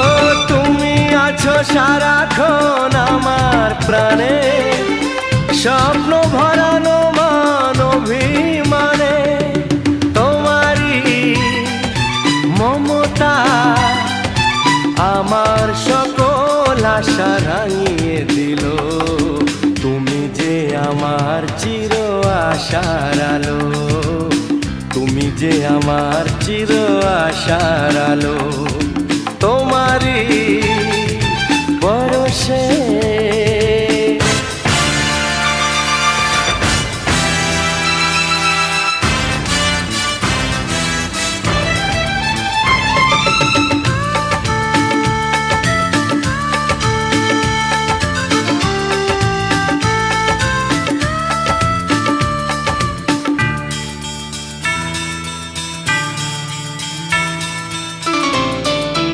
ও তুমি আছো সারাক্ষণ আমার প্রাণে, স্বপ্ন ভরানো মান অভিমানে। তোমারই মমতা আমার সকল আশা রাঙিয়ে দিল। তুমি যে আমার চির আশার আলো, তুমি যে আমার চির আশার আলো।